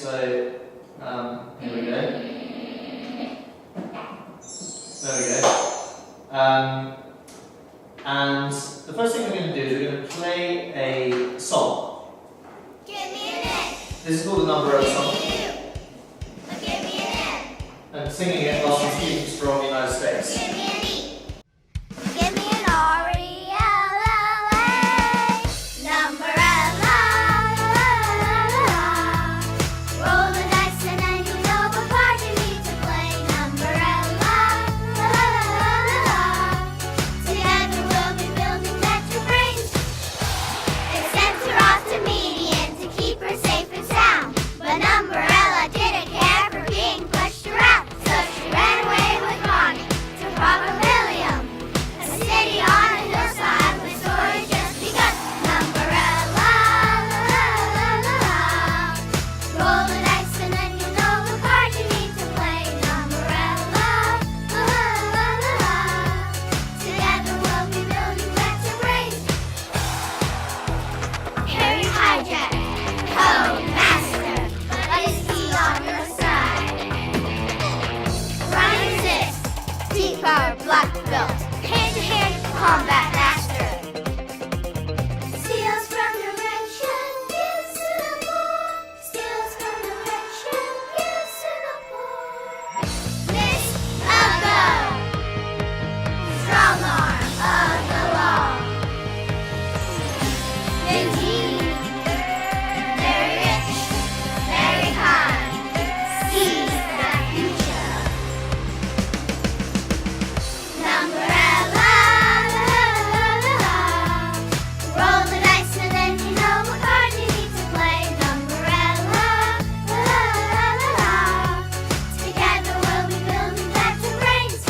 so here we go. There we go. And the first thing we're going to do is we're going to play a song. Give me an N. This is called the Numberella song. Give me an N. And singing it while some students from the United States. Give me an E. Give me an R-E-L-L-A. Numberella. Roll the dice and then you know what part you need to play. Numberella. Together we'll be building better brains. It sent her off to median to keep her safe and sound. But Numberella didn't care for being pushed around. So she ran away with Ronnie to Probabilium, a city on a hillside with story just begun. Numberella. Roll the dice and then you know the card you need to play. Numberella. Together we'll be building better brains. Harry Hijack, Code Master, but is he on your side? Ryan Resist, Deep Power Black Belt, hand-to-hand combat master. Steals from direction, gives to the poor. Steals from direction, gives to the poor. Miss Ugo, strong arm of the law. Indeed, very rich, very kind, sees the future. Numberella. Roll the dice and then you know what card you need to play. Numberella. Together we'll be building better brains.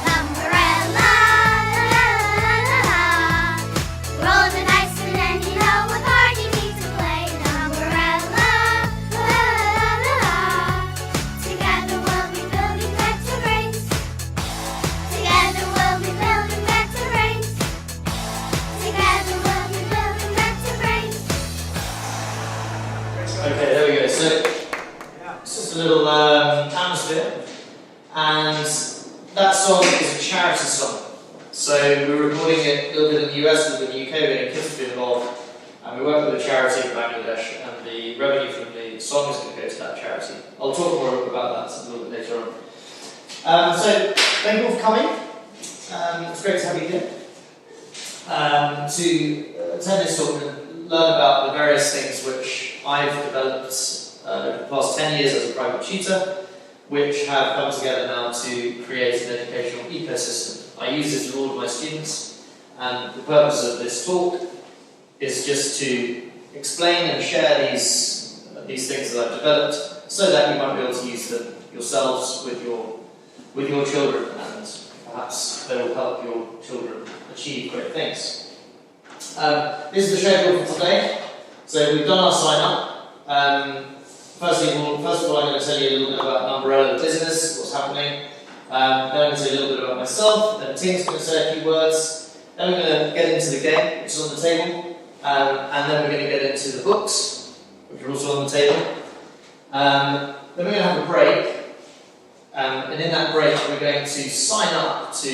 Numberella. Roll the dice and then you know what card you need to play. Numberella. Together we'll be building better brains. Together we'll be building better brains. Together we'll be building better brains. Okay, there we go. So it's just a little atmosphere, and that song is a charity song. So we're recording it a little bit in the US, a little bit in the UK. We're getting kids to be involved, and we work with a charity in Bangladesh, and the revenue from the song is going to go to that charity. I'll talk more about that a little bit later on. So thank you all for coming. It's great to have you here. To attend this talk and learn about the various things which I've developed over the past 10 years as a private tutor, which have come together now to create an educational ecosystem. I use this with all of my students, and the purpose of this talk is just to explain and share these things that I've developed so that you might be able to use them yourselves with your children, and perhaps they will help your children achieve great things. This is the schedule for today. So we've done our sign up. First of all, I'm going to tell you a little bit about Numberella, the business, what's happening. Then I'm going to say a little bit about myself. Then Tim's going to say a few words. Then we're going to get into the game, which is on the table. And then we're going to get into the books, which are also on the table. Then we're going to have a break. And in that break, we're going to sign up to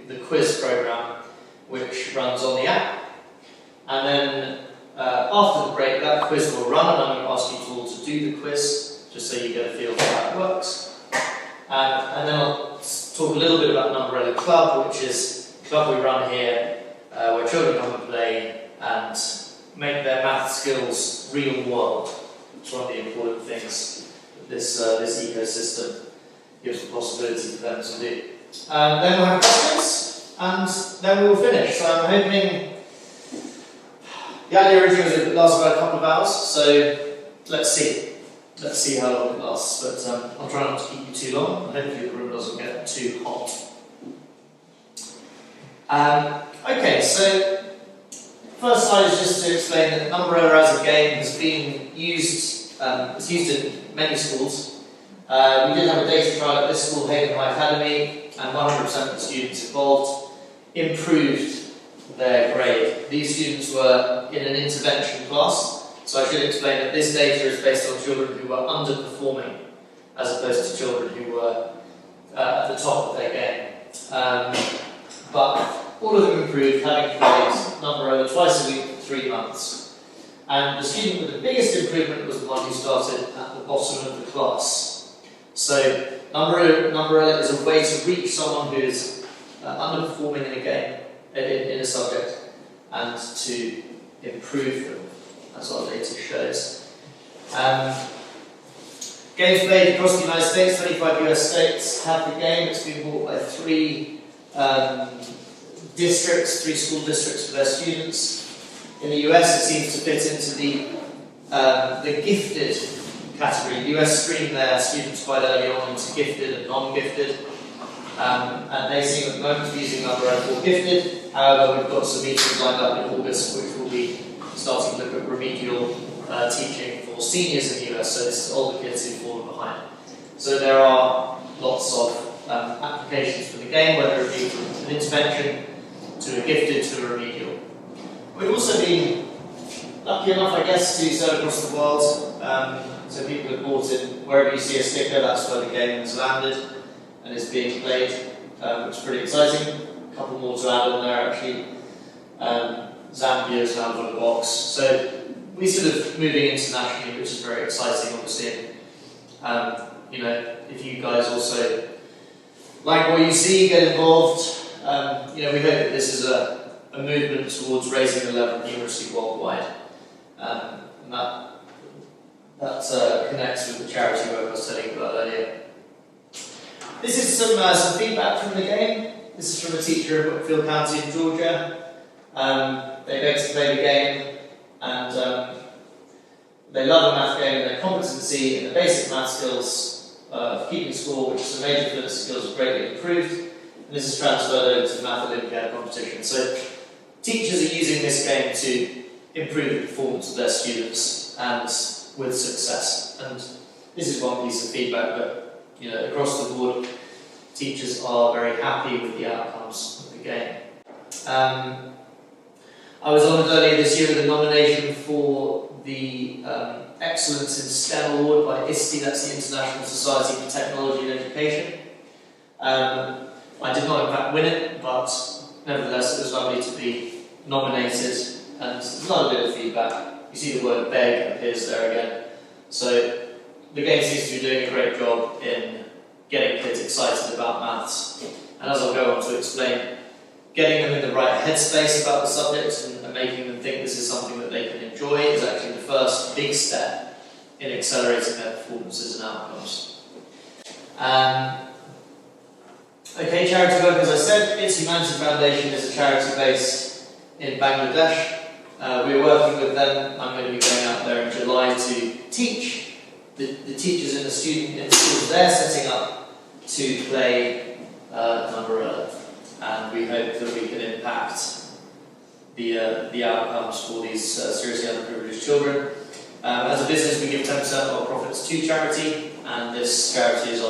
the quiz program, which runs on the app. And then after the break, that quiz will run, and I'm going to ask you all to do the quiz, just so you get a feel for how it works. And then I'll talk a little bit about Numberella Club, which is a club we run here, where children come and play and make their math skills real world. It's one of the important things that this ecosystem gives the possibility for them to do. Then we'll have questions, and then we will finish. So I'm hoping the idea originally was it lasts about a couple of hours, so let's see. Let's see how long it lasts, but I'll try not to keep you too long. Hopefully the room doesn't get too hot. Okay, so first slide is just to explain that Numberella as a game has been used, it's used in many schools. We did have a data trial at this school, Haven High Academy, and 100% of the students involved improved their grade. These students were in an intervention class, So I should explain that this data is based on children who were underperforming as opposed to children who were at the top of their game. But all of them improved, having played Numberella twice a week for 3 months. And the student with the biggest improvement was the one who started at the bottom of the class. So Numberella is a way to reach someone who is underperforming in a game, in a subject, and to improve them, as our data shows. Games played across the United States, 25 US states have the game. It's been bought by 3 districts, 3 school districts for their students. In the US, it seems to fit into the gifted category. The US stream their students quite early on into gifted and non-gifted, and they seem at the moment to be using Numberella for gifted. However, we've got some meetings lined up in August, which will be starting to look at remedial teaching for seniors in the US, so this is older kids who've fallen behind. So there are lots of applications for the game, whether it be from an intervention to a gifted to a remedial. We've also been lucky enough, I guess, to sell across the world. So people have bought in, wherever you see a sticker, that's where the game has landed and is being played, which is pretty exciting. A couple more to add on there actually. Zambia is now got a box. So we're sort of moving internationally, which is very exciting, obviously. You know, if you guys also like what you see, get involved. You know, we hope that this is a movement towards raising the level of numeracy worldwide, and that connects with the charity work I was telling you about earlier. This is some feedback from the game. This is from a teacher in Whitfield County in Georgia. They beg to play the game, and they love the math game, and their competency in the basic math skills of keeping score, which is a major fluency skills, is greatly improved. And this is transferred over to the Math Olympiad competition. So teachers are using this game to improve the performance of their students, and with success. And this is one piece of feedback, but you know, across the board, teachers are very happy with the outcomes of the game. I was honoured earlier this year with a nomination for the Excellence in STEM Award by ISTE, that's the International Society for Technology and Education. I did not in fact win it, but nevertheless it was lovely to be nominated, and there's another bit of feedback. You see the word beg appears there again. So the game seems to be doing a great job in getting kids excited about maths, and as I'll go on to explain, getting them in the right headspace about the subject and making them think this is something that they can enjoy is actually the first big step in accelerating their performances and outcomes. Okay, charity work, as I said, Its Humanity Foundation is a charity based in Bangladesh. We're working with them. I'm going to be going out there in July to teach the teachers in the schools they're setting up to play Numberella. And we hope that we can impact the outcomes for these seriously underprivileged children. As a business, we give 10% of our profits to charity, and this charity is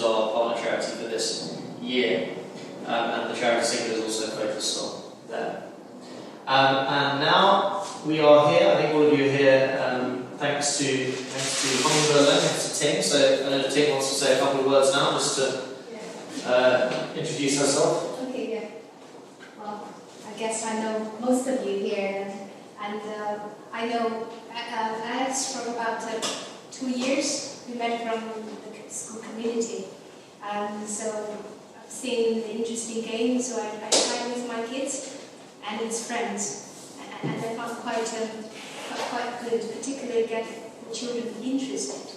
our partner charity for this year. And the charity single is also focused on them. And now we are here. I think all of you are here thanks to Numberella, thanks to Ting. So I know Ting wants to say a couple of words now, just to introduce herself. I guess I know most of you here, and I know Alex for about 2 years. We met from the school community, and so I've seen the interesting game, so I play with my kids and his friends, and I found quite good, particularly get the children interested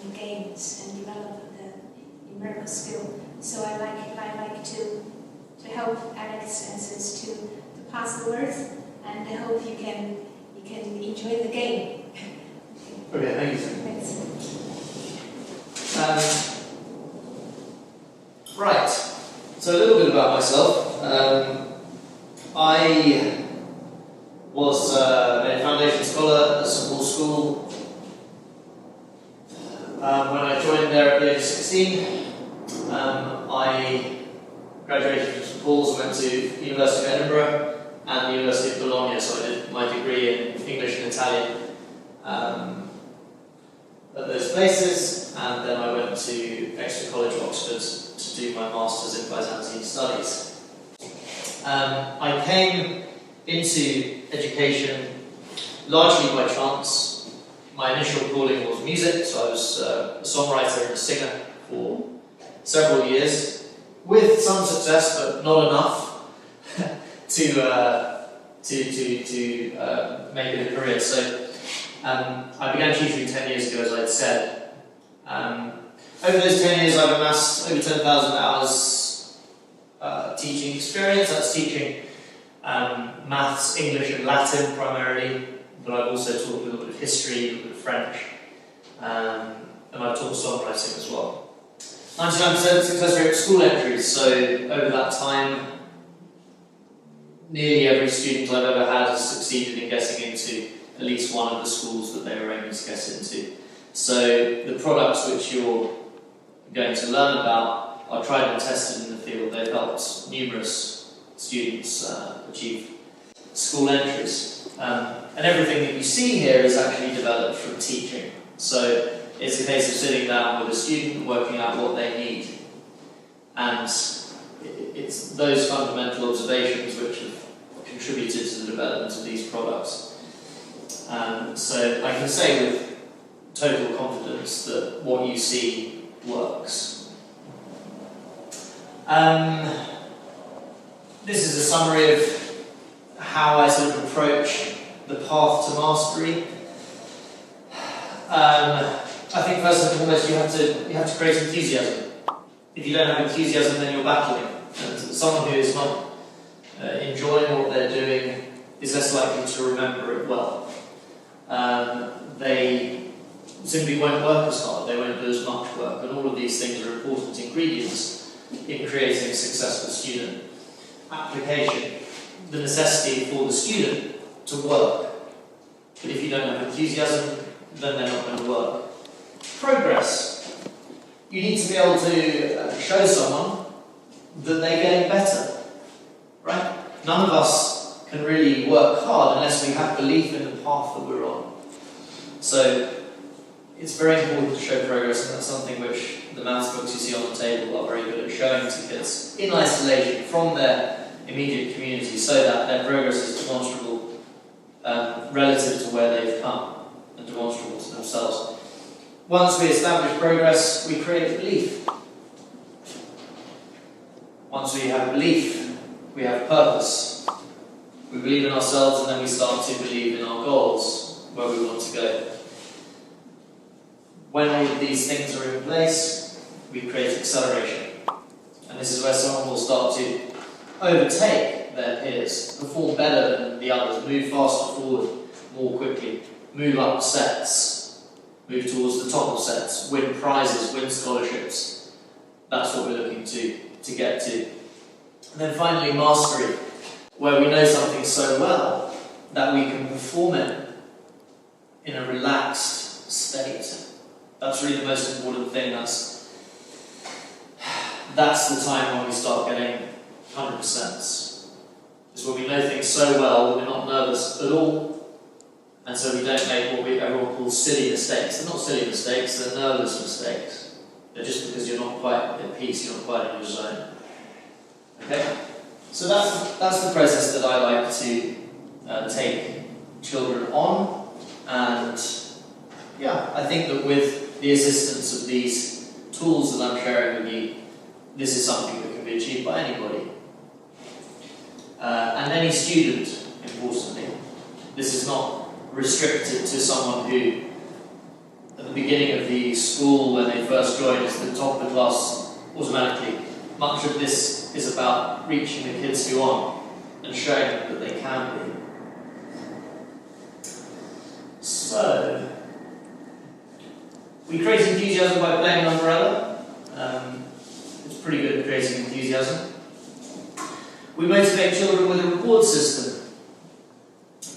in games and develop the numerical skill. So I like to help Alex and Sis to pass the words, and I hope you can enjoy the game. Okay, thank you. Thanks. Right, so a little bit about myself. I was a foundation scholar at St Paul's School. When I joined there at the age of 16, I graduated from St Paul's, went to University of Edinburgh and the University of Bologna, so I did my degree in English and Italian at those places, and then I went to Exeter College, Oxford, to do my Masters in Byzantine Studies. I came into education largely by chance. My initial calling was music, so I was a songwriter and a singer for several years, with some success, but not enough to make it a career. So I began tutoring 10 years ago, as I'd said. Over those 10 years, I've amassed over 10,000 hours teaching experience. That's teaching maths, English, and Latin primarily, but I've also taught a little bit of history, a little bit of French, and I've taught songwriting as well. 99% success rate of school entries, so over that time, nearly every student I've ever had has succeeded in getting into at least one of the schools that they were aiming to get into. So the products which you're going to learn about are tried and tested in the field. They've helped numerous students achieve school entries. And everything that you see here is actually developed from teaching. So it's a case of sitting down with a student and working out what they need. And it's those fundamental observations which have contributed to the development of these products. So I can say with total confidence that what you see works. This is a summary of how I sort of approach the path to mastery. I think first and foremost you have to create enthusiasm. If you don't have enthusiasm, then you're battling. And someone who is not enjoying what they're doing is less likely to remember it well. They simply won't work as hard, they won't do as much work, and all of these things are important ingredients in creating a successful student. Application, the necessity for the student to work. But if you don't have enthusiasm, then they're not going to work. Progress. You need to be able to show someone that they're getting better. Right? None of us can really work hard unless we have belief in the path that we're on. So it's very important to show progress, and that's something which the maths books you see on the table are very good at showing to kids in isolation from their immediate community, so that their progress is demonstrable relative to where they've come and demonstrable to themselves. Once we establish progress, we create belief. Once we have belief, we have purpose. We believe in ourselves, and then we start to believe in our goals, where we want to go. When all of these things are in place, we create acceleration. And this is where someone will start to overtake their peers, perform better than the others, move faster forward more quickly, move up sets, move towards the top of sets, win prizes, win scholarships. That's what we're looking to get to. And then finally, mastery, where we know something so well that we can perform it in a relaxed state. That's really the most important thing. That's the time when we start getting 100%. It's when we know things so well that we're not nervous at all, and so we don't make what everyone calls silly mistakes. They're not silly mistakes, they're nervous mistakes. They're just because you're not quite at peace, you're not quite in your zone. Okay? So that's the process that I like to take children on, and yeah, I think that with the assistance of these tools that I'm sharing with you, this is something that can be achieved by anybody. And any student, importantly. This is not restricted to someone who, at the beginning of the school, when they first join, is at the top of the class automatically. Much of this is about reaching the kids who aren't and showing them that they can be. So, we create enthusiasm by playing Numberella. It's pretty good at creating enthusiasm. We motivate children with a reward system.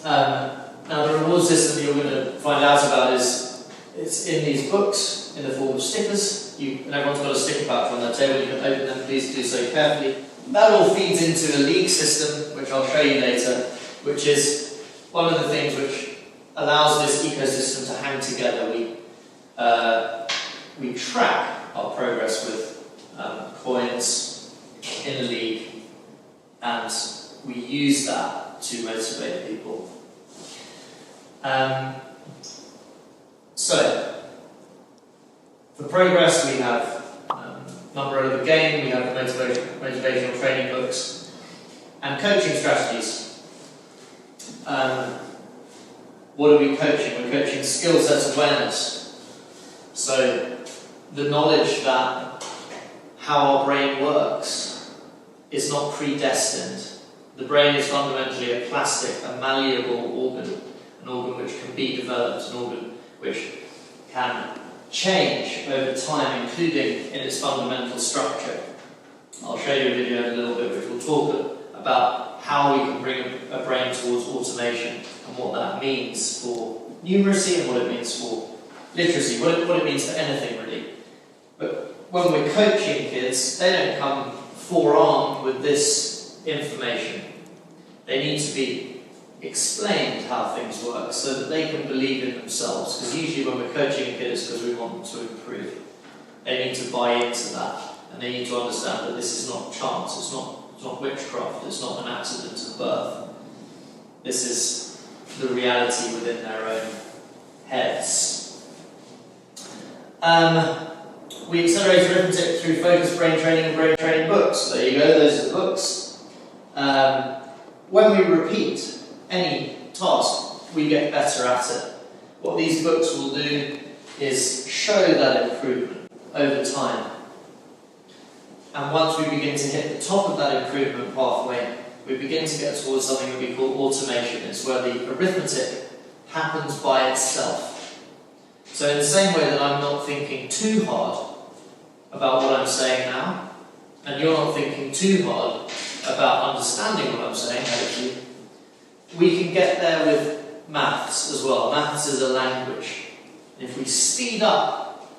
Now, the reward system you're going to find out about it's in these books in the form of stickers. And everyone's got a sticker pack on their table. You can open them. Please do so carefully. That all feeds into a league system, which I'll show you later, which is one of the things which allows this ecosystem to hang together. We track our progress with coins in a league, and we use that to motivate people. So, for progress we have Numberella the game, we have motivational training books, and coaching strategies. What are we coaching? We're coaching skill set awareness. So, the knowledge that how our brain works is not predestined. The brain is fundamentally a plastic, a malleable organ, an organ which can be developed, an organ which can change over time, including in its fundamental structure. I'll show you a video in a little bit which will talk about how we can bring a brain towards automation and what that means for numeracy and what it means for literacy, what it means for anything really. But when we're coaching kids, they don't come forearmed with this information. They need to be explained how things work so that they can believe in themselves, because usually when we're coaching a kid it's because we want them to improve. They need to buy into that, and they need to understand that this is not chance, it's not witchcraft, it's not an accident of birth. This is the reality within their own heads. We accelerate arithmetic through focused brain training and brain training books. So there you go, those are the books. When we repeat any task, we get better at it. What these books will do is show that improvement over time. And once we begin to hit the top of that improvement pathway, we begin to get towards something that we call automation. It's where the arithmetic happens by itself. So in the same way that I'm not thinking too hard about what I'm saying now, and you're not thinking too hard about understanding what I'm saying, hopefully, we can get there with maths as well. Maths is a language. And if we speed up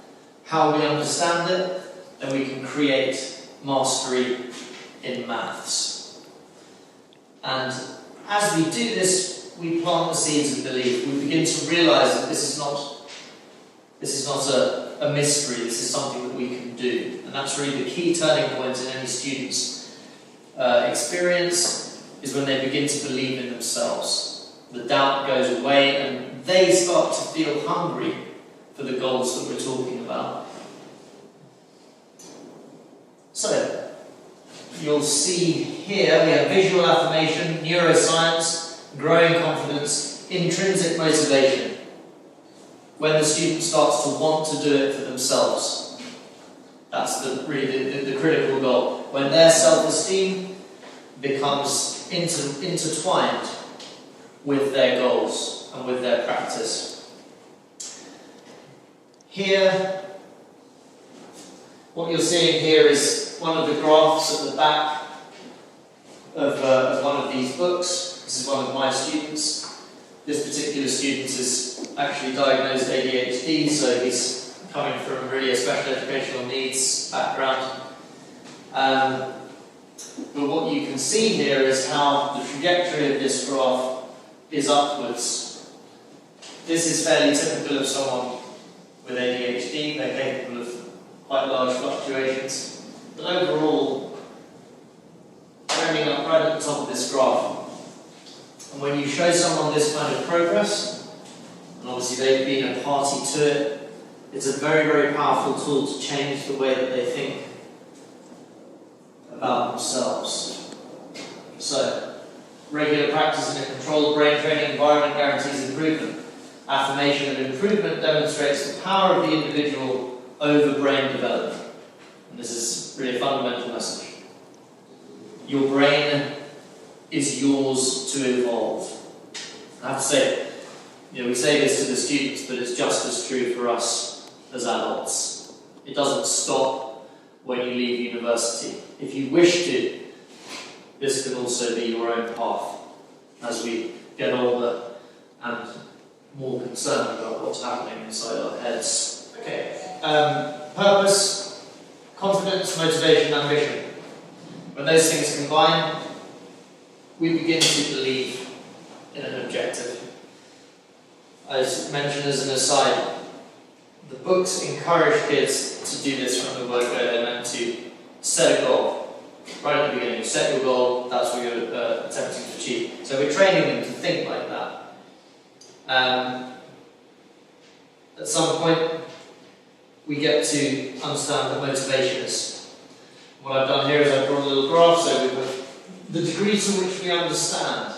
how we understand it, then we can create mastery in maths. And as we do this, we plant the seeds of belief. We begin to realise that this is not a mystery, this is something that we can do. And that's really the key turning point in any student's experience, is when they begin to believe in themselves. The doubt goes away and they start to feel hungry for the goals that we're talking about. So, you'll see here we have visual affirmation, neuroscience, growing confidence, intrinsic motivation. When the student starts to want to do it for themselves. That's really the critical goal. When their self-esteem becomes intertwined with their goals and with their practice. Here, what you're seeing here is one of the graphs at the back of one of these books. This is one of my students. This particular student is actually diagnosed ADHD, so he's coming from really a special educational needs background. But what you can see here is how the trajectory of this graph is upwards. This is fairly typical of someone with ADHD. They're capable of quite large fluctuations. But overall, they're ending up right at the top of this graph. And when you show someone this kind of progress, and obviously they've been a party to it, it's a very, very powerful tool to change the way that they think about themselves. So, regular practice in a controlled brain training environment guarantees improvement. Affirmation of improvement demonstrates the power of the individual over brain development. And this is really a fundamental message. Your brain is yours to evolve. I have to say, we say this to the students, but it's just as true for us as adults. It doesn't stop when you leave university. If you wish to, this can also be your own path as we get older and more concerned about what's happening inside our heads. Okay. Purpose, confidence, motivation, ambition. When those things combine, we begin to believe in an objective. as mentioned as an aside, the books encourage kids to do this from the word go. They're meant to set a goal. Right at the beginning, set your goal, that's what you're attempting to achieve. So we're training them to think like that. At some point, we get to understand what motivation is. What I've done here is I've drawn a little graph, so we've got the degree to which we understand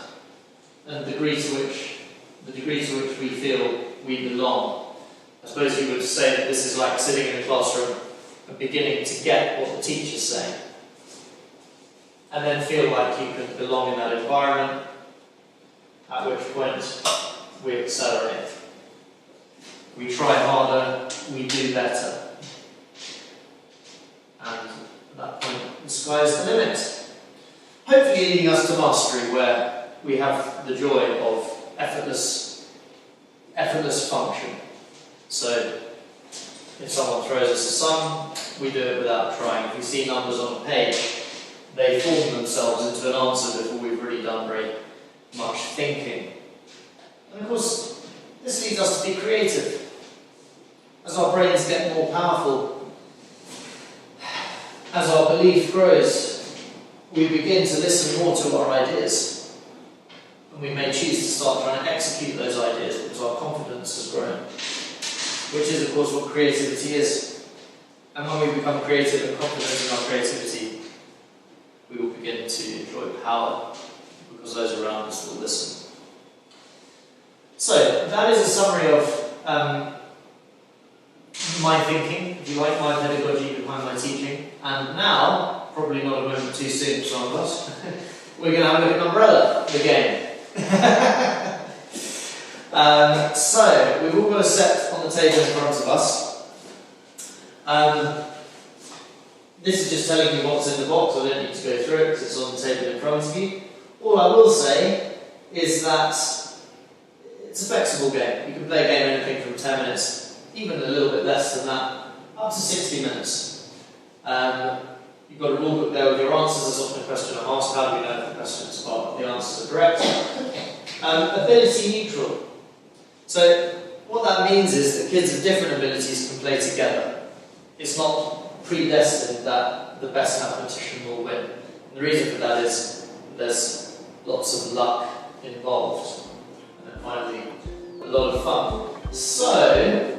and the degree to which we feel we belong. I suppose you would say that this is like sitting in a classroom and beginning to get what the teacher's saying, and then feel like you can belong in that environment, at which point we accelerate. We try harder, we do better. And at that point, the sky's the limit. Hopefully leading us to mastery, where we have the joy of effortless function. So, if someone throws us a sum, we do it without trying. If we see numbers on a page, they form themselves into an answer before we've really done very much thinking. And of course, this leads us to be creative. As our brains get more powerful, as our belief grows, we begin to listen more to our ideas. And we may choose to start trying to execute those ideas because our confidence has grown. Which is, of course, what creativity is. And when we become creative and confident in our creativity, we will begin to enjoy power because those around us will listen. So, that is a summary of my thinking, if you like, my pedagogy behind my teaching. And now, probably not a moment too soon for some of us, we're going to have a look at Numberella, the game. So, we've all got a set on the table in front of us. This is just telling you what's in the box. I don't need to go through it because it's on the table in front of you. All I will say is that it's a flexible game. You can play a game anything from 10 minutes, even a little bit less than that, up to 60 minutes. You've got a rule book there with your answers. There's often a question I'm asked, how do we know if the questions are, the answers are correct? Ability neutral. So what that means is that kids of different abilities can play together. It's not predestined that the best mathematician will win. And the reason for that is there's lots of luck involved. And then finally, a lot of fun. So,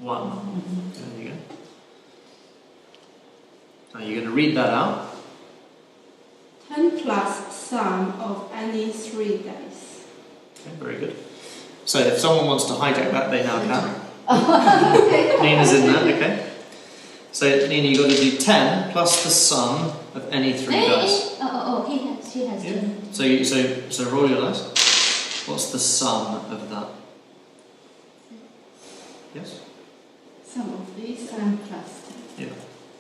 one. There you go. Now you're going to read that out. 10 plus sum of any 3 dice. Okay, very good. So if someone wants to hijack that, they now can. Nina's in that, okay. So Nina, you've got to do 10 plus the sum of any 3 dice. She has Yeah. So roll your dice. What's the sum of that? Yes? Sum of these and plus 10. Yeah.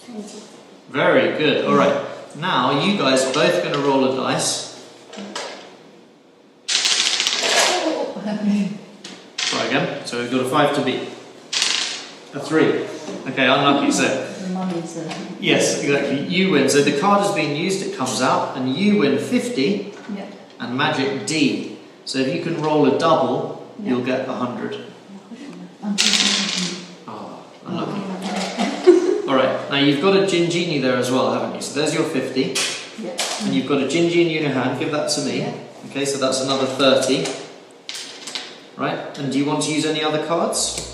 20. Very good. All right. Now you guys are both going to roll a dice. Try again. So we've got a 5 to beat. A 3. Okay, unlucky. So yes, exactly. You win. So the card has been used. It comes out, and you win 50. Yeah. And magic D. So if you can roll a double, you'll get 100. Oh, unlucky. Alright, now you've got a Gingini there as well, haven't you? So there's your 50. Yeah. And you've got a Gingini in your hand. Give that to me. Yeah. Okay, so that's another 30. Right, and do you want to use any other cards?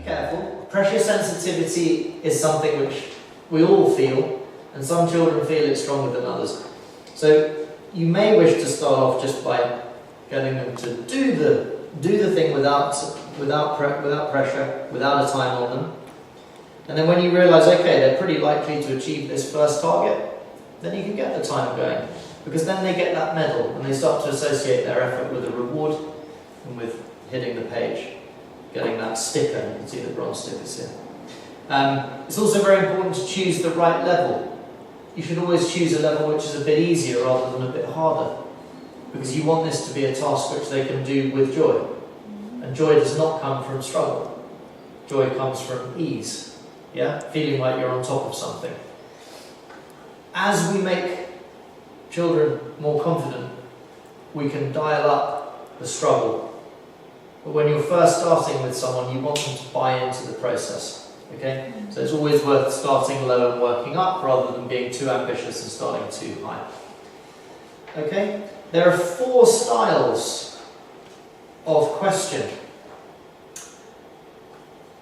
Careful. Pressure sensitivity is something which we all feel, and some children feel it stronger than others. So you may wish to start off just by getting them to do the thing without pressure, without a time on them. And then when you realise, okay, they're pretty likely to achieve this first target, then you can get the time going. Because then they get that medal and they start to associate their effort with a reward and with hitting the page, getting that sticker. You can see the bronze stickers here. It's also very important to choose the right level. You should always choose a level which is a bit easier rather than a bit harder, because you want this to be a task which they can do with joy. And joy does not come from struggle. Joy comes from ease, yeah? Feeling like you're on top of something. As we make children more confident, we can dial up the struggle. But when you're first starting with someone, you want them to buy into the process. Okay? So it's always worth starting low and working up rather than being too ambitious and starting too high. Okay? There are 4 styles of question.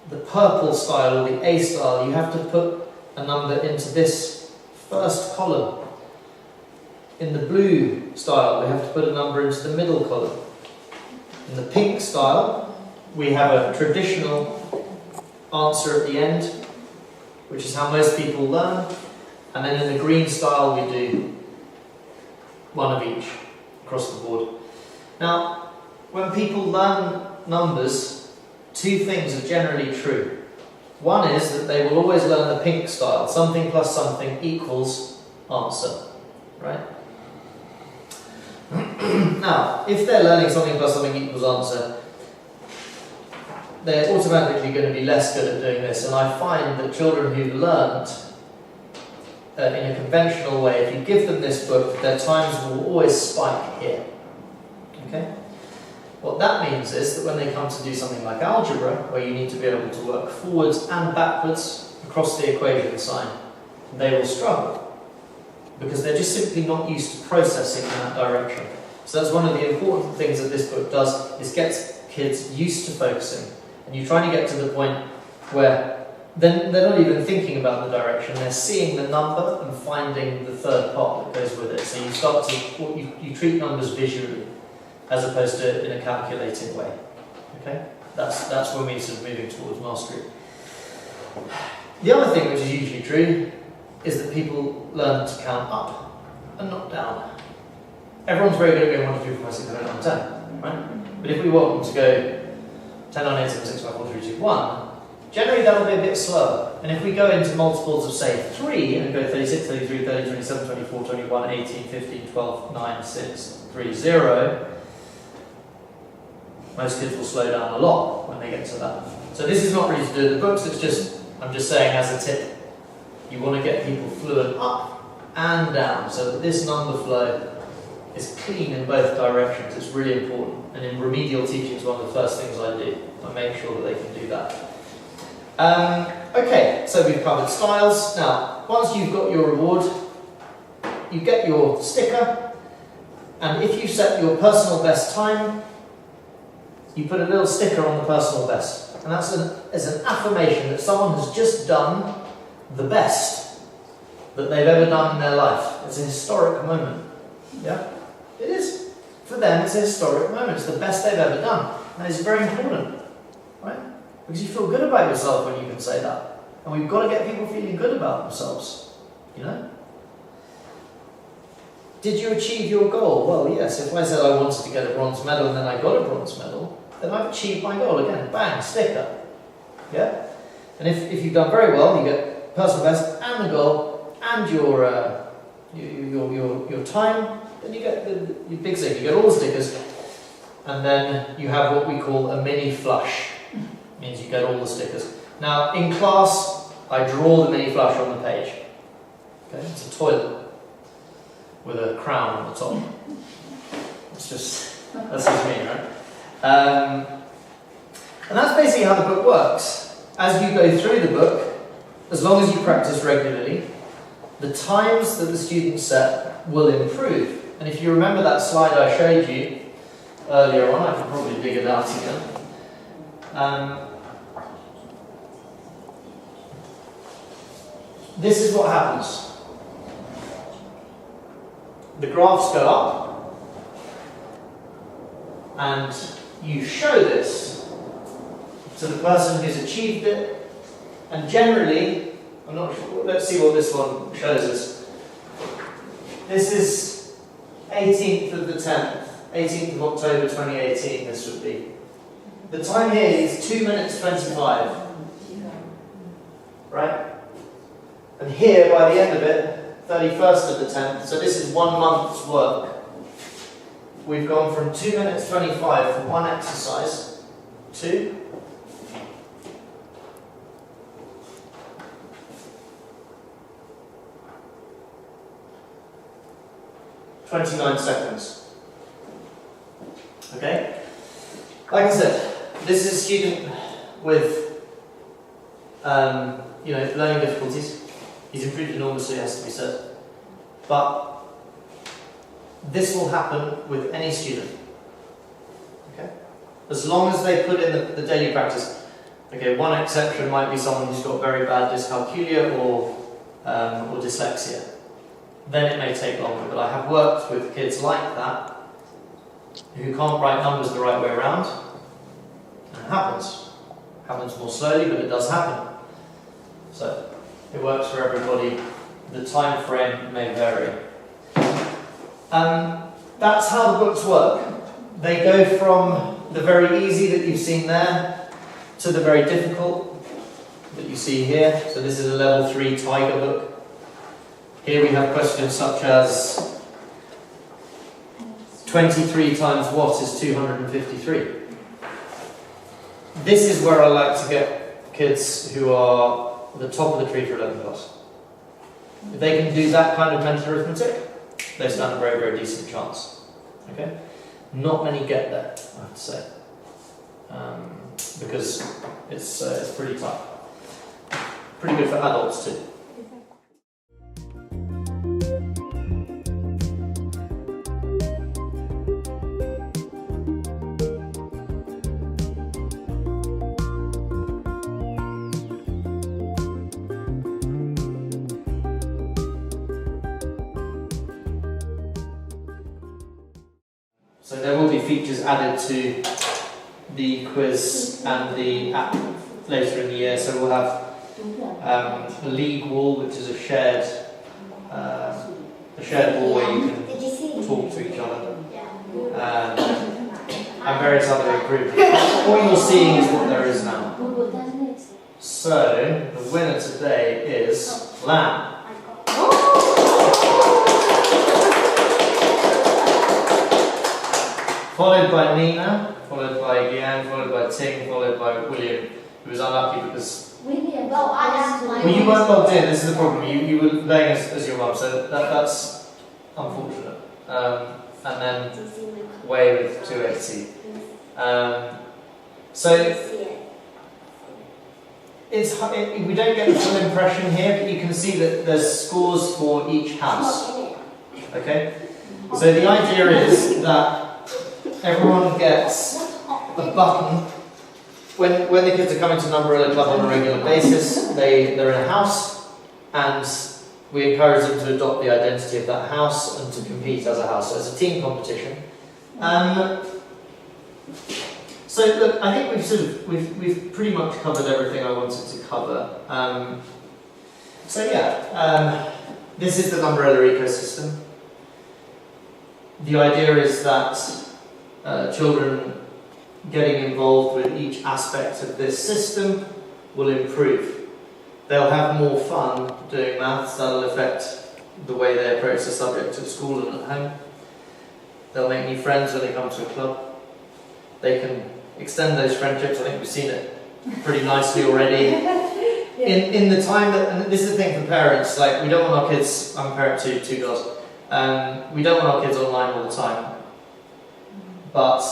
The purple style or the A style, you have to put a number into this first column. In the blue style, we have to put a number into the middle column. In the pink style, we have a traditional answer at the end, which is how most people learn. And then in the green style, we do one of each across the board. Now, when people learn numbers, 2 things are generally true. One is that they will always learn the pink style. Something plus something equals answer, right? Now, if they're learning something plus something equals answer, they're automatically going to be less good at doing this. And I find that children who've learned in a conventional way, if you give them this book, their times will always spike here. Okay? What that means is that when they come to do something like algebra, where you need to be able to work forwards and backwards across the equation sign, they will struggle, because they're just simply not used to processing in that direction. So that's one of the important things that this book does, is gets kids used to focusing. And you're trying to get to the point where then they're not even thinking about the direction, they're seeing the number and finding the third part that goes with it. So you start to, you treat numbers visually, as opposed to in a calculated way. Okay? That's when we're sort of moving towards mastery. The other thing which is usually true is that people learn to count up and not down. Everyone's very good at going 1, 2, 3, 4, 5, 6, 7, 8, 9, 10, right? But if we want them to go 10, 9, 8, 7, 6, 5, 4, 3, 2, 1, generally that'll be a bit slower. And if we go into multiples of, say, 3, and go 36, 33, 30, 27, 24, 21, 18, 15, 12, 9, 6, 3, 0, most kids will slow down a lot when they get to that. So this is not really to do with the books, it's just, I'm just saying as a tip, you want to get people fluent up and down, so that this number flow is clean in both directions. It's really important. And in remedial teaching, it's one of the first things I do. I make sure that they can do that. Okay, so we've covered styles. Now, once you've got your reward, you get your sticker, and if you set your personal best time, you put a little sticker on the personal best. And that's an affirmation that someone has just done the best that they've ever done in their life. It's a historic moment. Yeah? It is. For them, it's a historic moment. It's the best they've ever done. And it's very important. Right? Because you feel good about yourself when you can say that. And we've got to get people feeling good about themselves. You know? Did you achieve your goal? Well, yes. If I said I wanted to get a bronze medal and then I got a bronze medal, then I've achieved my goal again. Bang, sticker. Yeah? And if you've done very well, you get personal best and the goal and your time, then you get your big sticker. You get all the stickers, and then you have what we call a mini flush. It means you get all the stickers. Now, in class, I draw the mini flush on the page. Okay? It's a toilet with a crown on the top. That's just me, right? And that's basically how the book works. As you go through the book, as long as you practice regularly, the times that the students set will improve. And if you remember that slide I showed you earlier on, I can probably dig it out again. this is what happens. The graphs go up, and you show this to the person who's achieved it, and generally, I'm not sure, let's see what this one shows us. This is 18th of the 10th, 18th of October 2018, this would be. The time here is 2 minutes 25, right? And here, by the end of it, 31st of the 10th, so this is 1 month's work. We've gone from 2 minutes 25 for one exercise to 29 seconds. Okay? Like I said, this is a student with learning difficulties. He's improved enormously, has to be said. But this will happen with any student. Okay? As long as they put in the daily practice. Okay, one exception might be someone who's got very bad dyscalculia or dyslexia. Then it may take longer. But I have worked with kids like that who can't write numbers the right way around. And it happens. It happens more slowly, but it does happen. So it works for everybody. The time frame may vary. That's how the books work. They go from the very easy that you've seen there to the very difficult that you see here. So this is a level 3 Tiger book. Here we have questions such as 23 times what is 253? This is where I like to get kids who are at the top of the tree for 11th class. If they can do that kind of mental arithmetic, they stand a very, very decent chance. Okay? Not many get there, I have to say. Because it's pretty tough. Pretty good for adults too. So there will be features added to the quiz and the app later in the year. So we'll have a league wall, which is a shared wall where you can talk to each other, and various other improvements. What you're seeing is what there is now. So the winner today is Lamb. Followed by Nina, followed by Leanne, followed by Ting, followed by William, who was unlucky because... Well, you weren't logged in, this is the problem. You were playing as your mum, so that's unfortunate. And then Way with 280. We don't get the full impression here, but you can see that there's scores for each house. Okay? So the idea is that everyone gets a button. When the kids are coming to Numberella Club on a regular basis, they're in a house, and we encourage them to adopt the identity of that house and to compete as a house. So it's a team competition. So look, I think we've pretty much covered everything I wanted to cover. This is the Numberella ecosystem. The idea is that children getting involved with each aspect of this system will improve. They'll have more fun doing maths. That'll affect the way they approach the subject at school and at home. They'll make new friends when they come to a club. They can extend those friendships. I think we've seen it pretty nicely already. In the time that, and this is the thing for parents, like we don't want our kids, I'm a parent to two girls, we don't want our kids online all the time. But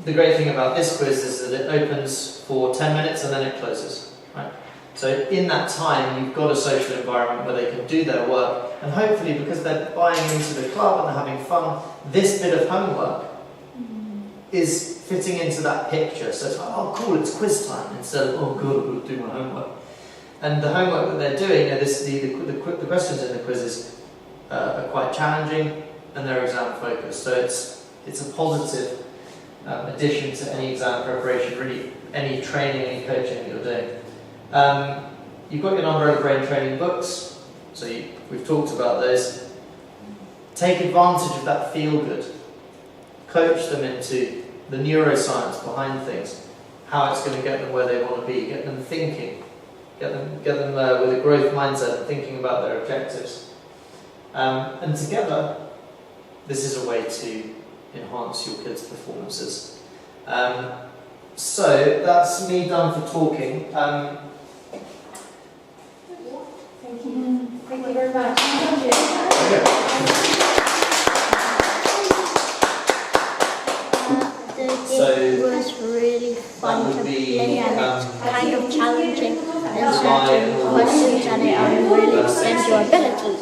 the great thing about this quiz is that it opens for 10 minutes and then it closes. Right? So in that time, you've got a social environment where they can do their work, and hopefully because they're buying into the club and they're having fun, this bit of homework is fitting into that picture. So it's like, oh cool, it's quiz time, instead of, oh god, I've got to do my homework. And the homework that they're doing, the questions in the quizzes are quite challenging and they're exam focused. So it's a positive addition to any exam preparation, really any training, any coaching that you're doing. You've got your Numberella brain training books, so we've talked about those. Take advantage of that feel good. Coach them into the neuroscience behind things, how it's going to get them where they want to be, get them thinking, get them with a growth mindset, thinking about their objectives. And together, this is a way to enhance your kids' performances. So that's me done for talking. Thank you very much. It was really fun to play and it's kind of challenging in certain questions and it will really extend your abilities.